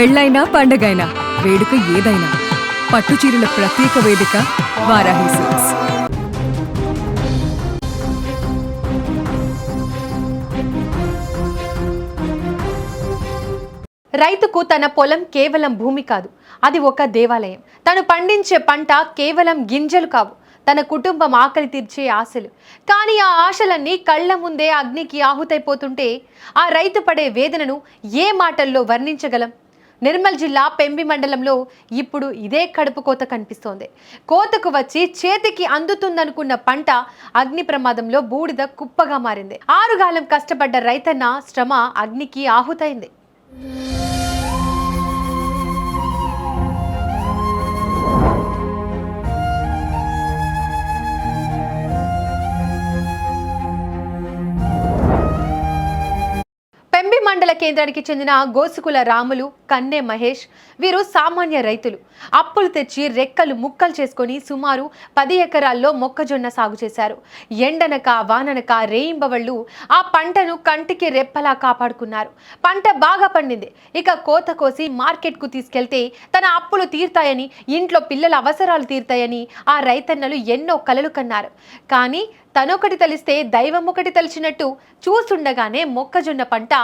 పెళ్ళైనా పండగైనా వేడుక ఏదైనా పట్టుచీరల ప్రత్యేక వేదిక వారాహి సిల్క్స్. రైతుకు తన పొలం కేవలం భూమి కాదు, అది ఒక దేవాలయం. తను పండించే పంట కేవలం గింజలు కావు, తన కుటుంబం ఆకలి తీర్చే ఆశలు. కానీ ఆ ఆశలన్నీ కళ్ళ ముందే అగ్నికి ఆహుతైపోతుంటే ఆ రైతు పడే వేదనను ఏ మాటల్లో వర్ణించగలం? నిర్మల్ జిల్లా పెంబి మండలంలో ఇప్పుడు ఇదే కడుపు కోత కనిపిస్తోంది. కోతకు వచ్చి చేతికి అందుతుందనుకున్న పంట అగ్ని ప్రమాదంలో బూడిద కుప్పగా మారింది. ఆరుగాలం కష్టపడ్డ రైతన్న శ్రమ అగ్నికి ఆహుతైంది. పెంబి మండల కేంద్రానికి చెందిన గోసుకుల రాములు, కన్నె మహేష్ వీరు సామాన్య రైతులు. అప్పులు తెచ్చి రెక్కలు ముక్కలు చేసుకొని సుమారు 10 ఎకరాల్లో మొక్కజొన్న సాగు చేశారు. ఎండనక వాననక రేయింబవళ్ళు ఆ పంటను కంటికి రెప్పలా కాపాడుకున్నారు. పంట బాగా పండింది. ఇక కోత కోసి మార్కెట్కు తీసుకెళ్తే తన అప్పులు తీర్తాయని, ఇంట్లో పిల్లల అవసరాలు తీర్తాయని ఆ రైతన్నలు ఎన్నో కలలు కన్నారు. కానీ తనొకటి తలిస్తే దైవం ఒకటి తలిచినట్టు చూస్తుండగానే మొక్కజొన్న పంట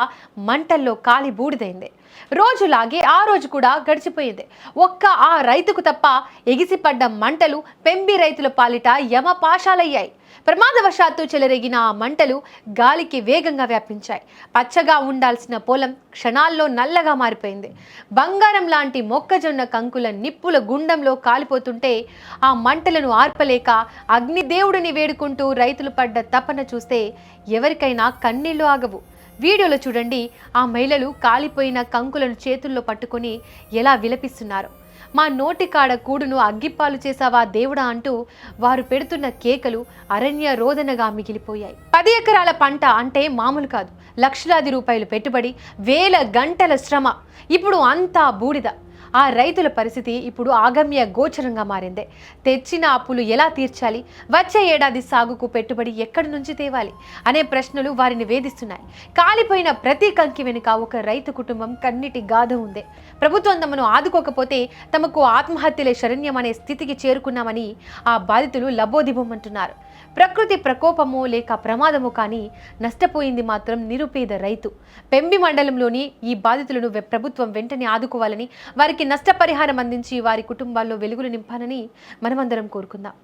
మంటల్లో కాలి బూడిదైంది. రోజులాగే ఆ రోజు కూడా గడిచిపోయింది. ఒక్క ఆ రైతుకు తప్ప ఎగిసిపడ్డ మంటలు పెంబి రైతుల పాలిట యమపాశాలయ్యాయి. ప్రమాదవశాత్తు చెలరేగిన ఆ మంటలు గాలికి వేగంగా వ్యాపించాయి. పచ్చగా ఉండాల్సిన పొలం క్షణాల్లో నల్లగా మారిపోయింది. బంగారం లాంటి మొక్కజొన్న కంకుల నిప్పుల గుండంలో కాలిపోతుంటే ఆ మంటలను ఆర్పలేక అగ్నిదేవుడిని వేడుకుంటూ రైతులు పడ్డ తపన చూస్తే ఎవరికైనా కన్నీళ్లు ఆగవు. వీడియోలో చూడండి, ఆ మహిళలు కాలిపోయిన కంకులను చేతుల్లో పట్టుకొని ఎలా విలపిస్తున్నారు. మా నోటికాడ కూడును అగ్గిపాలు చేసావా దేవుడా అంటూ వారు పెడుతున్న కేకలు అరణ్య రోదనగా మిగిలిపోయాయి. 10 ఎకరాల పంట అంటే మామూలు కాదు. లక్షలాది రూపాయలు పెట్టుబడి, వేల గంటల శ్రమ, ఇప్పుడు అంతా బూడిద. ఆ రైతుల పరిస్థితి ఇప్పుడు ఆగమ్య గోచరంగా మారింది. తెచ్చిన అప్పులు ఎలా తీర్చాలి, వచ్చే ఏడాది సాగుకు పెట్టుబడి ఎక్కడి నుంచి తేవాలి అనే ప్రశ్నలు వారిని వేధిస్తున్నాయి. కాలిపోయిన ప్రతి కంకి వెనుక ఒక రైతు కుటుంబం కన్నిటి గాథ ఉంది. ప్రభుత్వం తమను ఆదుకోకపోతే తమకు ఆత్మహత్యలే శరణ్యం అనే స్థితికి చేరుకున్నామని ఆ బాధితులు లబోదిబోమంటున్నారు. ప్రకృతి ప్రకోపమో లేక ప్రమాదమో కానీ నష్టపోయింది మాత్రం నిరుపేద రైతు. పెంబి మండలంలోని ఈ బాధితులను ప్రభుత్వం వెంటనే ఆదుకోవాలని, వారికి నష్టపరిహారం అందించి వారి కుటుంబాల్లో వెలుగులు నింపాలని మనమందరం కోరుకుందాం.